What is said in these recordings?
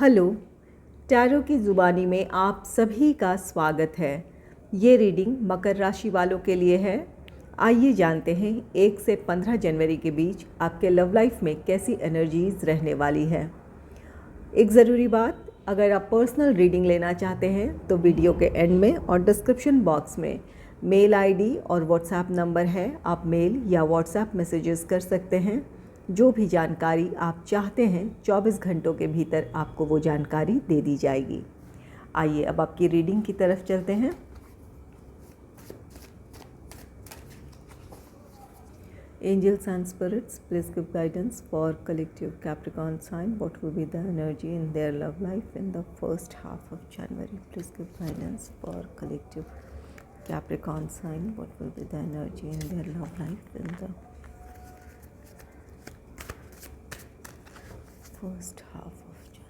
Hello, tarot की ज़ुबानी में आप सभी का स्वागत है। ये रीडिंग मकर राशि वालों के लिए है। आइए जानते हैं 1 से 15 जनवरी के बीच आपके लव लाइफ में कैसी एनर्जीज़ रहने वाली है। एक ज़रूरी बात, अगर आप पर्सनल रीडिंग लेना चाहते हैं तो वीडियो के एंड में और डिस्क्रिप्शन बॉक्स में मेल आईडी और व्हाट्सएप नंबर है। आप मेल या व्हाट्सएप मैसेजेस कर सकते हैं। जो भी जानकारी आप चाहते हैं 24 घंटों के भीतर आपको वो जानकारी दे दी जाएगी। आइए अब आपकी रीडिंग की तरफ चलते हैं। Angels and spirits, please give guidance for collective Capricorn sign. What will be the energy in their love life in the first half of January? Please give guidance for collective Capricorn sign. What will be the energy in their love life in the first half of January?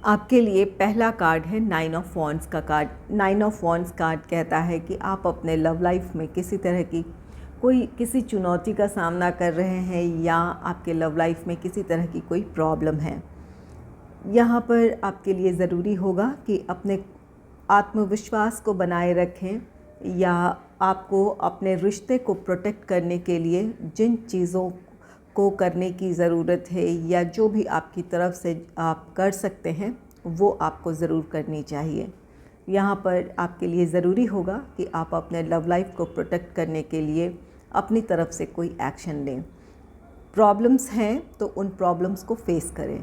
आपके लिए पहला card है 9 of wands का card. 9 of wands card कहता है कि आप अपने लव लाइफ में किसी चुनौती का सामना कर रहे हैं या आपके लव लाइफ में किसी तरह की कोई प्रॉब्लम है। यहाँ पर आपके लिए ज़रूरी होगा कि अपने आत्मविश्वास को बनाए रखें, या आपको अपने रिश्ते को प्रोटेक्ट करने के लिए जिन चीज़ों को करने की ज़रूरत है या जो भी आपकी तरफ से आप कर सकते हैं वो आपको ज़रूर करनी चाहिए। यहाँ पर आपके लिए ज़रूरी होगा कि आप अपने लव लाइफ को प्रोटेक्ट करने के लिए अपनी तरफ से कोई एक्शन लें। प्रॉब्लम्स हैं तो उन प्रॉब्लम्स को फेस करें।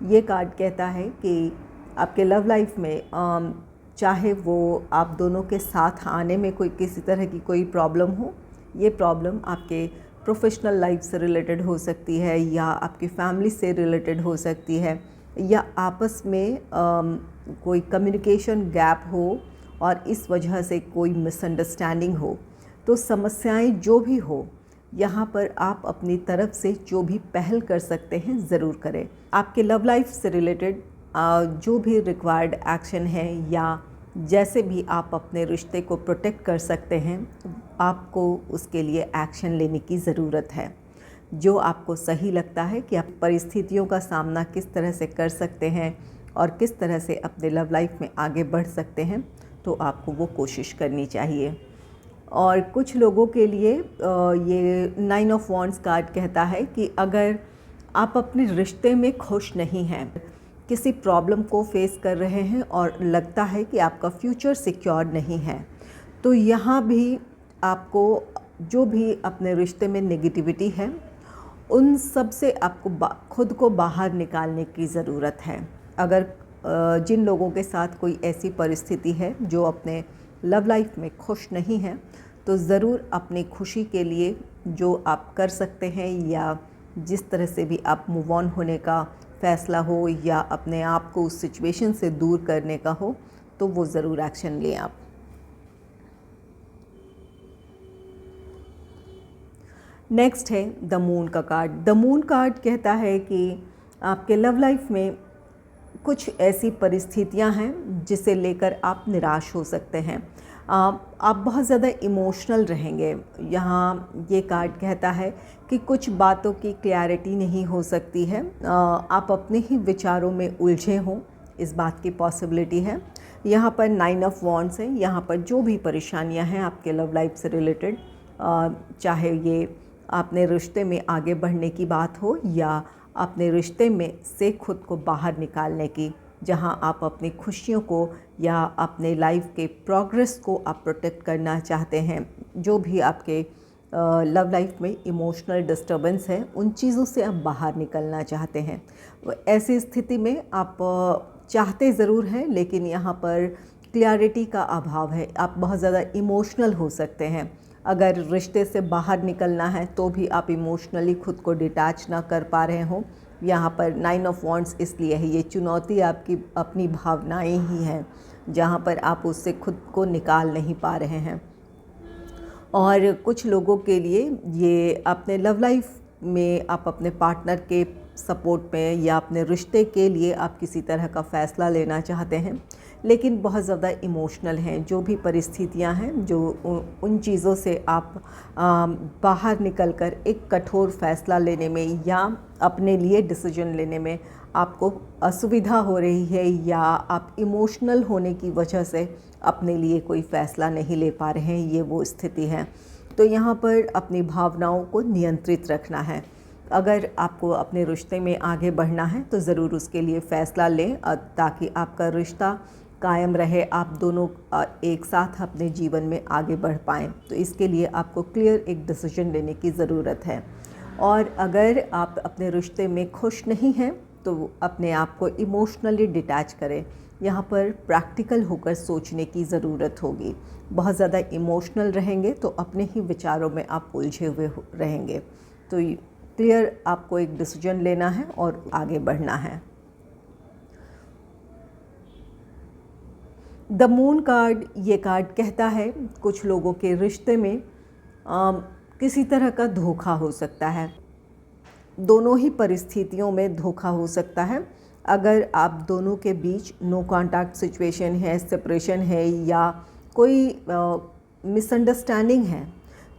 ये कार्ड कहता है कि आपके लव लाइफ में चाहे वो आप दोनों के साथ आने में किसी तरह की कोई प्रॉब्लम हो, ये प्रॉब्लम आपके प्रोफेशनल लाइफ से रिलेटेड हो सकती है या आपकी फैमिली से रिलेटेड हो सकती है, या आपस में कोई कम्युनिकेशन गैप हो और इस वजह से कोई मिसअंडरस्टैंडिंग हो। तो समस्याएं जो भी हो, यहाँ पर आप अपनी तरफ से जो भी पहल कर सकते हैं ज़रूर करें। आपके लव लाइफ से रिलेटेड जो भी रिक्वायर्ड एक्शन है या जैसे भी आप अपने रिश्ते को प्रोटेक्ट कर सकते हैं, आपको उसके लिए एक्शन लेने की ज़रूरत है। जो आपको सही लगता है कि आप परिस्थितियों का सामना किस तरह से कर सकते हैं और किस तरह से अपने लव लाइफ में आगे बढ़ सकते हैं, तो आपको वो कोशिश करनी चाहिए। और कुछ लोगों के लिए ये 9 ऑफ वॉन्ड्स कार्ड कहता है कि अगर आप अपने रिश्ते में खुश नहीं हैं, किसी प्रॉब्लम को फेस कर रहे हैं और लगता है कि आपका फ्यूचर सिक्योर नहीं है, तो यहाँ भी आपको जो भी अपने रिश्ते में नेगेटिविटी है उन सब से आपको खुद को बाहर निकालने की ज़रूरत है। अगर जिन लोगों के साथ कोई ऐसी परिस्थिति है जो अपने लव लाइफ में खुश नहीं है, तो ज़रूर अपनी खुशी के लिए जो आप कर सकते हैं या जिस तरह से भी आप मूव ऑन होने का फ़ैसला हो या अपने आप को उस सिचुएशन से दूर करने का हो, तो वो ज़रूर एक्शन लें आप। नेक्स्ट है द मून का कार्ड। द मून कार्ड कहता है कि आपके लव लाइफ में कुछ ऐसी परिस्थितियां हैं जिसे लेकर आप निराश हो सकते हैं। आप बहुत ज़्यादा इमोशनल रहेंगे। यहाँ ये कार्ड कहता है कि कुछ बातों की क्लैरिटी नहीं हो सकती है। आप अपने ही विचारों में उलझे हों, इस बात की पॉसिबिलिटी है। यहाँ पर 9 ऑफ वॉन्ड्स है। यहाँ पर जो भी परेशानियाँ हैं आपके लव लाइफ से रिलेटेड, चाहे ये अपने रिश्ते में आगे बढ़ने की बात हो या अपने रिश्ते में से खुद को बाहर निकालने की, जहां आप अपनी खुशियों को या अपने लाइफ के प्रोग्रेस को आप प्रोटेक्ट करना चाहते हैं, जो भी आपके लव लाइफ में इमोशनल डिस्टर्बेंस है, उन चीज़ों से आप बाहर निकलना चाहते हैं। ऐसी स्थिति में आप चाहते ज़रूर हैं, लेकिन यहाँ पर क्लैरिटी का अभाव है। आप बहुत ज़्यादा इमोशनल हो सकते हैं। अगर रिश्ते से बाहर निकलना है तो भी आप इमोशनली खुद को डिटैच ना कर पा रहे हों। यहाँ पर 9 ऑफ वॉन्ड्स इसलिए है, ये चुनौती आपकी अपनी भावनाएं ही हैं, जहाँ पर आप उससे खुद को निकाल नहीं पा रहे हैं। और कुछ लोगों के लिए ये अपने लव लाइफ में आप अपने पार्टनर के सपोर्ट में या अपने रिश्ते के लिए आप किसी तरह का फ़ैसला लेना चाहते हैं, लेकिन बहुत ज़्यादा इमोशनल हैं। जो भी परिस्थितियां हैं, जो उन चीज़ों से आप बाहर निकलकर एक कठोर फ़ैसला लेने में या अपने लिए डिसीजन लेने में आपको असुविधा हो रही है, या आप इमोशनल होने की वजह से अपने लिए कोई फ़ैसला नहीं ले पा रहे हैं, ये वो स्थिति है। तो यहाँ पर अपनी भावनाओं को नियंत्रित रखना है। अगर आपको अपने रिश्ते में आगे बढ़ना है तो ज़रूर उसके लिए फ़ैसला लें, ताकि आपका रिश्ता कायम रहे, आप दोनों एक साथ अपने जीवन में आगे बढ़ पाएँ। तो इसके लिए आपको क्लियर एक डिसीजन लेने की ज़रूरत है। और अगर आप अपने रिश्ते में खुश नहीं हैं तो अपने आप को इमोशनली डिटैच करें। यहाँ पर प्रैक्टिकल होकर सोचने की ज़रूरत होगी। बहुत ज़्यादा इमोशनल रहेंगे तो अपने ही विचारों में आप उलझे हुए रहेंगे। तो क्लियर आपको एक डिसीजन लेना है और आगे बढ़ना है। द मून कार्ड, ये कार्ड कहता है कुछ लोगों के रिश्ते में किसी तरह का धोखा हो सकता है। दोनों ही परिस्थितियों में धोखा हो सकता है। अगर आप दोनों के बीच नो कॉन्टैक्ट सिचुएशन है, सेपरेशन है या कोई मिसअंडरस्टैंडिंग है,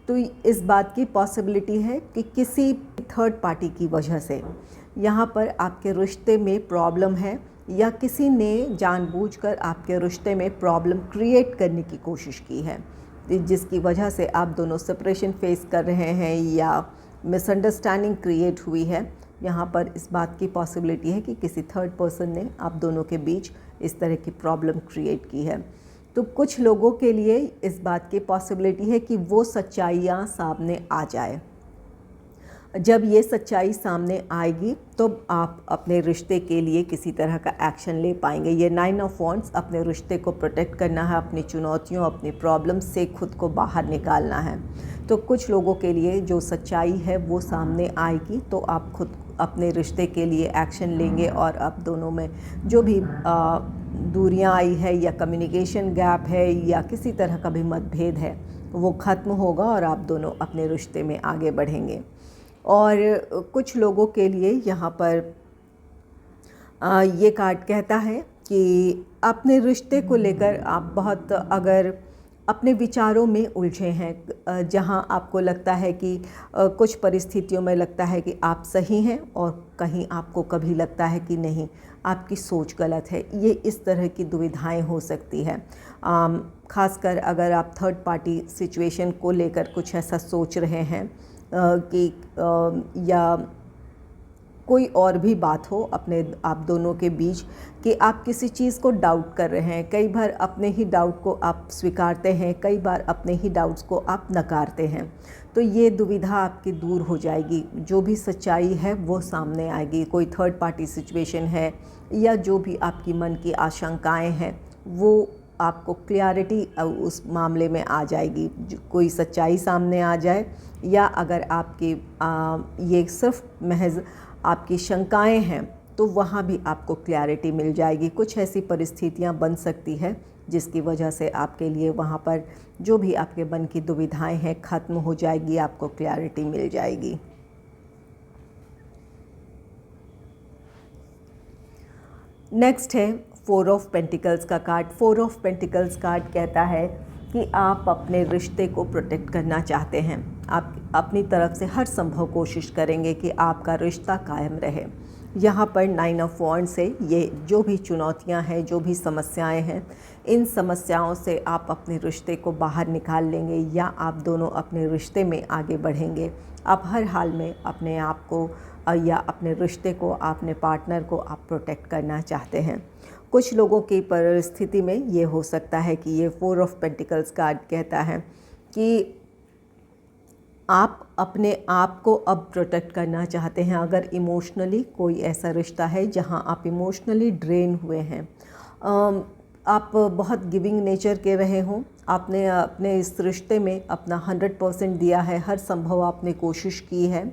तो इस बात की पॉसिबिलिटी है कि किसी थर्ड पार्टी की वजह से यहाँ पर आपके रिश्ते में प्रॉब्लम है, या किसी ने जानबूझकर आपके रिश्ते में प्रॉब्लम क्रिएट करने की कोशिश की है, जिसकी वजह से आप दोनों सेपरेशन फेस कर रहे हैं या मिसअंडरस्टैंडिंग क्रिएट हुई है। यहाँ पर इस बात की पॉसिबिलिटी है कि किसी थर्ड पर्सन ने आप दोनों के बीच इस तरह की प्रॉब्लम क्रिएट की है। तो कुछ लोगों के लिए इस बात की पॉसिबिलिटी है कि वो सच्चाइयाँ सामने आ जाए। जब ये सच्चाई सामने आएगी तो आप अपने रिश्ते के लिए किसी तरह का एक्शन ले पाएंगे। ये 9 ऑफ वॉन्ड्स, अपने रिश्ते को प्रोटेक्ट करना है, अपनी चुनौतियों, अपनी प्रॉब्लम्स से खुद को बाहर निकालना है। तो कुछ लोगों के लिए जो सच्चाई है वो सामने आएगी तो आप खुद अपने रिश्ते के लिए एक्शन लेंगे, और आप दोनों में जो भी दूरियां आई है या कम्युनिकेशन गैप है या किसी तरह का भी मतभेद है वो ख़त्म होगा और आप दोनों अपने रिश्ते में आगे बढ़ेंगे। और कुछ लोगों के लिए यहाँ पर ये कार्ड कहता है कि अपने रिश्ते को लेकर आप बहुत अगर अपने विचारों में उलझे हैं, जहाँ आपको लगता है कि कुछ परिस्थितियों में लगता है कि आप सही हैं और कहीं आपको कभी लगता है कि नहीं, आपकी सोच गलत है। ये इस तरह की दुविधाएं हो सकती है। ख़ासकर अगर आप थर्ड पार्टी सिचुएशन को लेकर कुछ ऐसा सोच रहे हैं कि या कोई और भी बात हो अपने आप दोनों के बीच कि आप किसी चीज़ को डाउट कर रहे हैं। कई बार अपने ही डाउट को आप स्वीकारते हैं, कई बार अपने ही डाउट्स को आप नकारते हैं। तो ये दुविधा आपकी दूर हो जाएगी, जो भी सच्चाई है वो सामने आएगी। कोई थर्ड पार्टी सिचुएशन है या जो भी आपकी मन की आशंकाएं हैं वो आपको क्लैरिटी उस मामले में आ जाएगी। कोई सच्चाई सामने आ जाए या अगर आपकी ये सिर्फ महज आपकी शंकाएं हैं तो वहाँ भी आपको क्लैरिटी मिल जाएगी। कुछ ऐसी परिस्थितियाँ बन सकती है जिसकी वजह से आपके लिए वहाँ पर जो भी आपके मन की दुविधाएं हैं ख़त्म हो जाएगी, आपको क्लैरिटी मिल जाएगी। नेक्स्ट है 4 ऑफ पेंटिकल्स का कार्ड। 4 ऑफ पेंटिकल्स कार्ड कहता है कि आप अपने रिश्ते को प्रोटेक्ट करना चाहते हैं। आप अपनी तरफ से हर संभव कोशिश करेंगे कि आपका रिश्ता कायम रहे। यहाँ पर 9 ऑफ वॉन्ड्स से ये जो भी चुनौतियाँ हैं, जो भी समस्याएं हैं, इन समस्याओं से आप अपने रिश्ते को बाहर निकाल लेंगे या आप दोनों अपने रिश्ते में आगे बढ़ेंगे। आप हर हाल में अपने आप को या अपने रिश्ते को, अपने पार्टनर को आप प्रोटेक्ट करना चाहते हैं। कुछ लोगों की परिस्थिति में ये हो सकता है कि ये 4 ऑफ पेंटिकल्स कार्ड कहता है कि आप अपने आप को अब प्रोटेक्ट करना चाहते हैं। अगर इमोशनली कोई ऐसा रिश्ता है जहां आप इमोशनली ड्रेन हुए हैं, आप बहुत गिविंग नेचर के रहे हों, आपने अपने इस रिश्ते में अपना 100% दिया है, हर संभव आपने कोशिश की है,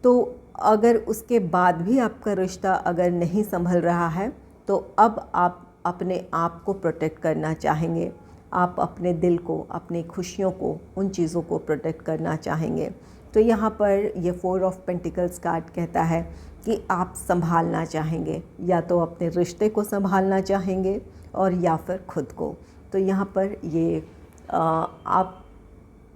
तो अगर उसके बाद भी आपका रिश्ता अगर नहीं संभल रहा है तो अब आप अपने आप को प्रोटेक्ट करना चाहेंगे। आप अपने दिल को, अपनी खुशियों को, उन चीज़ों को प्रोटेक्ट करना चाहेंगे। तो यहाँ पर ये 4 ऑफ पेंटिकल्स कार्ड कहता है कि आप संभालना चाहेंगे, या तो अपने रिश्ते को संभालना चाहेंगे और या फिर खुद को। तो यहाँ पर ये आप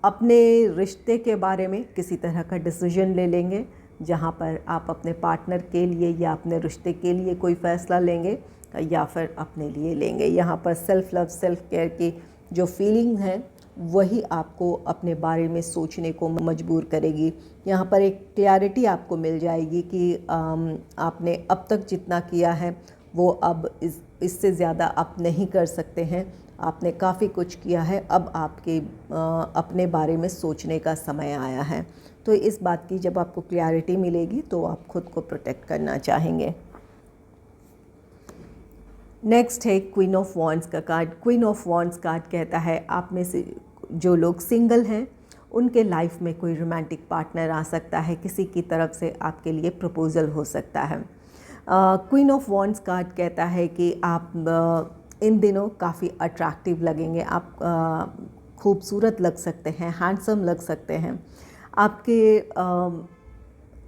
अपने रिश्ते के बारे में किसी तरह का डिसीजन ले लेंगे, जहाँ पर आप अपने पार्टनर के लिए या अपने रिश्ते के लिए कोई फ़ैसला लेंगे या फिर अपने लिए लेंगे। यहाँ पर सेल्फ़ लव, सेल्फ़ केयर की जो फीलिंग है वही आपको अपने बारे में सोचने को मजबूर करेगी। यहाँ पर एक क्लैरिटी आपको मिल जाएगी कि आपने अब तक जितना किया है वो अब इससे ज़्यादा आप नहीं कर सकते हैं। आपने काफ़ी कुछ किया है, अब आपके अपने बारे में सोचने का समय आया है। तो इस बात की जब आपको क्लैरिटी मिलेगी तो आप खुद को प्रोटेक्ट करना चाहेंगे। नेक्स्ट है क्वीन ऑफ वॉन्ड्स का card. Queen of wands card कहता है आप में से जो लोग सिंगल हैं उनके लाइफ में कोई रोमांटिक पार्टनर आ सकता है, किसी की तरफ से आपके लिए प्रपोज़ल हो सकता है। क्वीन ऑफ वॉन्ड्स कार्ड कहता है कि आप इन दिनों काफ़ी अट्रैक्टिव लगेंगे, आप खूबसूरत लग सकते हैं, हैंडसम लग सकते हैं।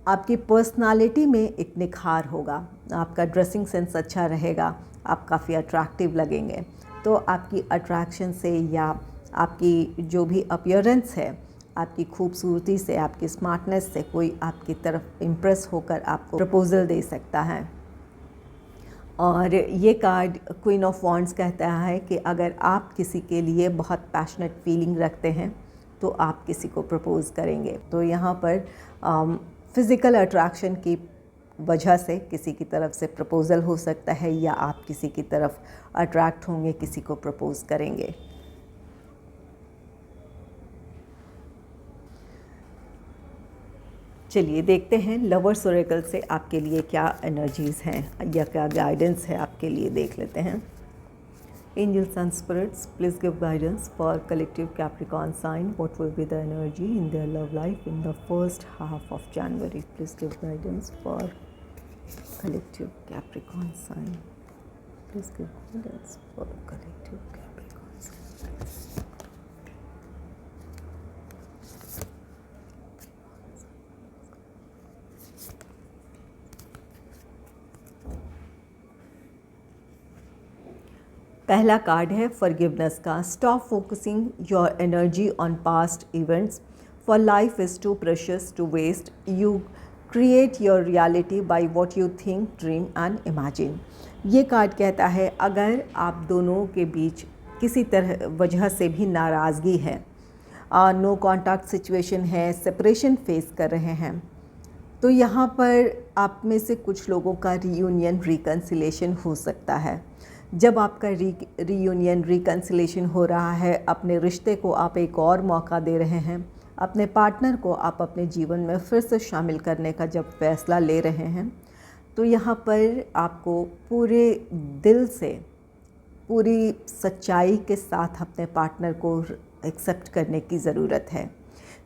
आपकी पर्सनालिटी में एक निखार होगा, आपका ड्रेसिंग सेंस अच्छा रहेगा, आप काफ़ी अट्रैक्टिव लगेंगे। तो आपकी अट्रैक्शन से या आपकी जो भी अपीयरेंस है, आपकी खूबसूरती से, आपकी स्मार्टनेस से कोई आपकी तरफ इम्प्रेस होकर आपको प्रपोज़ल दे सकता है। और ये कार्ड क्वीन ऑफ वॉन्ड्स कहता है कि अगर आप किसी के लिए बहुत पैशनेट फीलिंग रखते हैं तो आप किसी को प्रपोज़ करेंगे। तो यहाँ पर फ़िज़िकल अट्रैक्शन की वजह से किसी की तरफ से प्रपोज़ल हो सकता है, या आप किसी की तरफ अट्रैक्ट होंगे, किसी को प्रपोज़ करेंगे। चलिए देखते हैं लवर्स ओरेकल से आपके लिए क्या एनर्जीज़ हैं या क्या गाइडेंस है आपके लिए, देख लेते हैं। Angels and spirits, please give guidance for collective Capricorn sign. What will be the energy in their love life in the first half of January. Please give guidance for collective Capricorn sign. Please give guidance for collective Capricorn sign. पहला card है forgiveness का। Stop focusing your energy on past events, for life is too precious to waste. You create your reality by what you think, dream and imagine. ये card कहता है अगर आप दोनों के बीच किसी तरह वजह से भी नाराज़गी है, नो कॉन्टैक्ट सिचुएशन है, सेपरेशन फेस कर रहे हैं, तो यहाँ पर आप में से कुछ लोगों का रीयूनियन, रिकन्सिलेशन हो सकता है। जब आपका रीयूनियन, रिकन्सिलेशन हो रहा है, अपने रिश्ते को आप एक और मौका दे रहे हैं, अपने पार्टनर को आप अपने जीवन में फिर से शामिल करने का जब फैसला ले रहे हैं, तो यहाँ पर आपको पूरे दिल से, पूरी सच्चाई के साथ अपने पार्टनर को एक्सेप्ट करने की ज़रूरत है।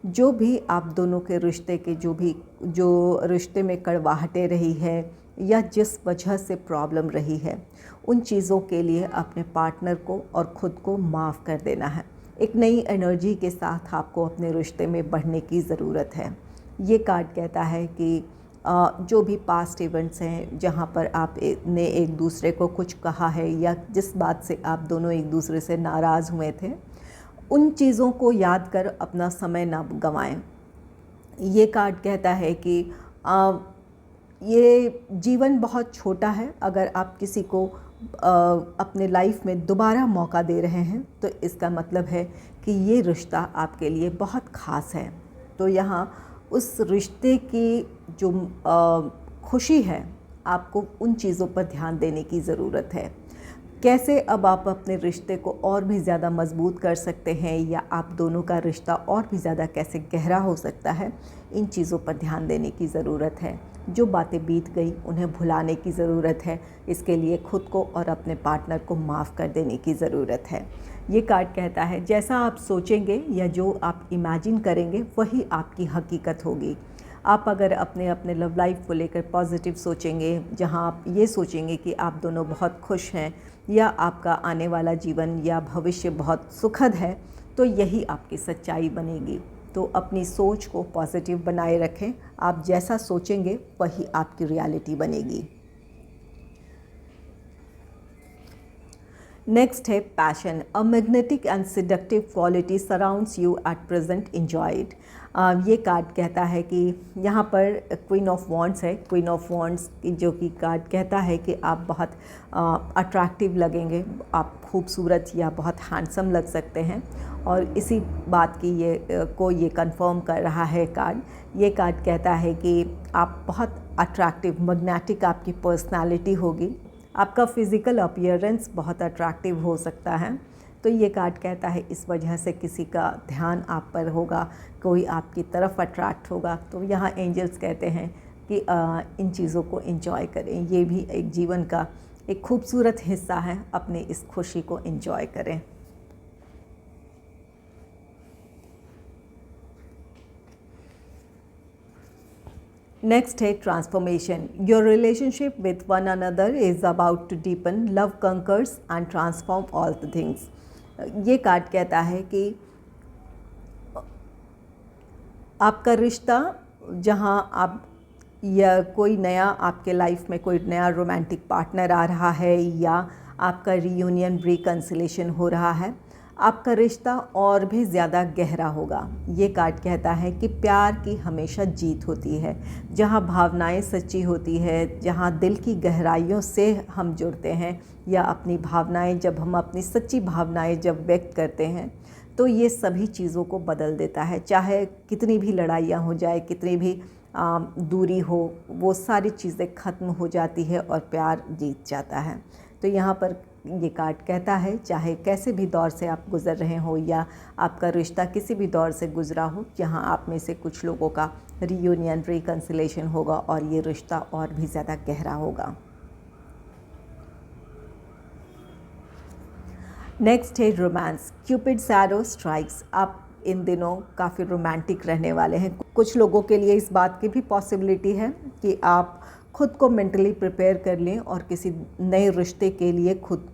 जो भी आप दोनों के रिश्ते के जो रिश्ते में कड़वाहटें रही है या जिस वजह से प्रॉब्लम रही है, उन चीज़ों के लिए अपने पार्टनर को और ख़ुद को माफ़ कर देना है। एक नई एनर्जी के साथ आपको अपने रिश्ते में बढ़ने की ज़रूरत है। ये कार्ड कहता है कि जो भी पास्ट इवेंट्स हैं जहाँ पर आप ने एक दूसरे को कुछ कहा है या जिस बात से आप दोनों एक दूसरे से नाराज़ हुए थे, उन चीज़ों को याद कर अपना समय ना गंवाएं। ये कार्ड कहता है कि ये जीवन बहुत छोटा है, अगर आप किसी को अपने लाइफ में दोबारा मौका दे रहे हैं तो इसका मतलब है कि ये रिश्ता आपके लिए बहुत ख़ास है। तो यहाँ उस रिश्ते की जो खुशी है, आपको उन चीज़ों पर ध्यान देने की ज़रूरत है। कैसे अब आप अपने रिश्ते को और भी ज़्यादा मजबूत कर सकते हैं या आप दोनों का रिश्ता और भी ज़्यादा कैसे गहरा हो सकता है, इन चीज़ों पर ध्यान देने की ज़रूरत है। जो बातें बीत गई उन्हें भुलाने की ज़रूरत है। इसके लिए खुद को और अपने पार्टनर को माफ़ कर देने की ज़रूरत है। ये कार्ड कहता है जैसा आप सोचेंगे या जो आप इमेजिन करेंगे वही आपकी हकीकत होगी। आप अगर अपने लव लाइफ को लेकर पॉजिटिव सोचेंगे, जहां आप ये सोचेंगे कि आप दोनों बहुत खुश हैं या आपका आने वाला जीवन या भविष्य बहुत सुखद है, तो यही आपकी सच्चाई बनेगी। तो अपनी सोच को पॉजिटिव बनाए रखें। आप जैसा सोचेंगे वही आपकी रियलिटी बनेगी। नेक्स्ट है passion. A magnetic and seductive quality surrounds you at present, enjoy it. ये कार्ड कहता है कि यहाँ पर क्वीन ऑफ वॉन्ड्स है। क्वीन ऑफ वॉन्ड्स जो कि कार्ड कहता है कि आप बहुत अट्रैक्टिव लगेंगे, आप खूबसूरत या बहुत हैंडसम लग सकते हैं, और इसी बात की ये कंफर्म कर रहा है कार्ड। ये कार्ड कहता है कि आप बहुत अट्रैक्टिव, मैग्नेटिक आपकी पर्सनालिटी होगी, आपका फ़िज़िकल अपीयरेंस बहुत अट्रैक्टिव हो सकता है। तो ये कार्ड कहता है इस वजह से किसी का ध्यान आप पर होगा, कोई आपकी तरफ अट्रैक्ट होगा। तो यहाँ एंजल्स कहते हैं कि इन चीज़ों को एंजॉय करें, ये भी एक जीवन का एक खूबसूरत हिस्सा है, अपने इस खुशी को एंजॉय करें। नेक्स्ट है transformation. Your relationship with one another is about to deepen, love conquers and transform all the things. ये कार्ड कहता है कि आपका रिश्ता, जहाँ आप या कोई नया आपके लाइफ में कोई नया रोमांटिक पार्टनर आ रहा है, या आपका रीयूनियन, रिकन्सिलेशन हो रहा है, आपका रिश्ता और भी ज़्यादा गहरा होगा। ये कार्ड कहता है कि प्यार की हमेशा जीत होती है। जहाँ भावनाएं सच्ची होती है, जहाँ दिल की गहराइयों से हम जुड़ते हैं, या अपनी भावनाएं, जब हम अपनी सच्ची भावनाएं जब व्यक्त करते हैं, तो ये सभी चीज़ों को बदल देता है। चाहे कितनी भी लड़ाइयाँ हो जाए, कितनी भी दूरी हो, वो सारी चीज़ें ख़त्म हो जाती है और प्यार जीत जाता है। तो यहाँ पर ये कार्ड कहता है, चाहे कैसे भी दौर से आप गुज़र रहे हो, या आपका रिश्ता किसी भी दौर से गुज़रा हो, यहाँ आप में से कुछ लोगों का रीयूनियन, रिकन्सिलेशन होगा और ये रिश्ता और भी ज़्यादा गहरा होगा। नेक्स्ट है रोमांस। Cupids arrow strikes. आप इन दिनों काफ़ी रोमांटिक रहने वाले हैं। कुछ लोगों के लिए इस बात की भी पॉसिबिलिटी है कि आप खुद को मेंटली प्रिपेयर कर लें और किसी नए रिश्ते के लिए खुद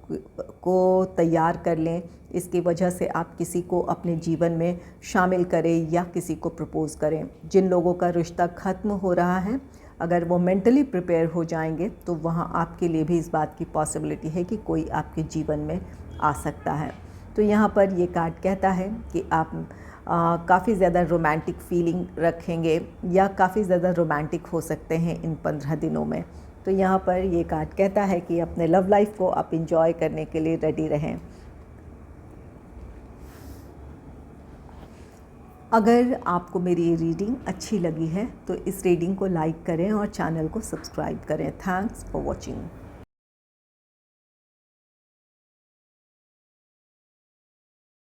को तैयार कर लें। इसकी वजह से आप किसी को अपने जीवन में शामिल करें या किसी को प्रपोज़ करें। जिन लोगों का रिश्ता ख़त्म हो रहा है, अगर वो मेंटली प्रिपेयर हो जाएंगे तो वहाँ आपके लिए भी इस बात की पॉसिबिलिटी है कि कोई आपके जीवन में आ सकता है। तो यहाँ पर ये कार्ड कहता है कि आप काफ़ी ज़्यादा रोमांटिक फीलिंग रखेंगे, या काफ़ी ज़्यादा रोमांटिक हो सकते हैं इन 15 दिनों में। तो यहाँ पर ये कार्ड कहता है कि अपने लव लाइफ को आप इंजॉय करने के लिए रेडी रहें। अगर आपको मेरी ये रीडिंग अच्छी लगी है तो इस रीडिंग को लाइक करें और चैनल को सब्सक्राइब करें। Thanks for watching.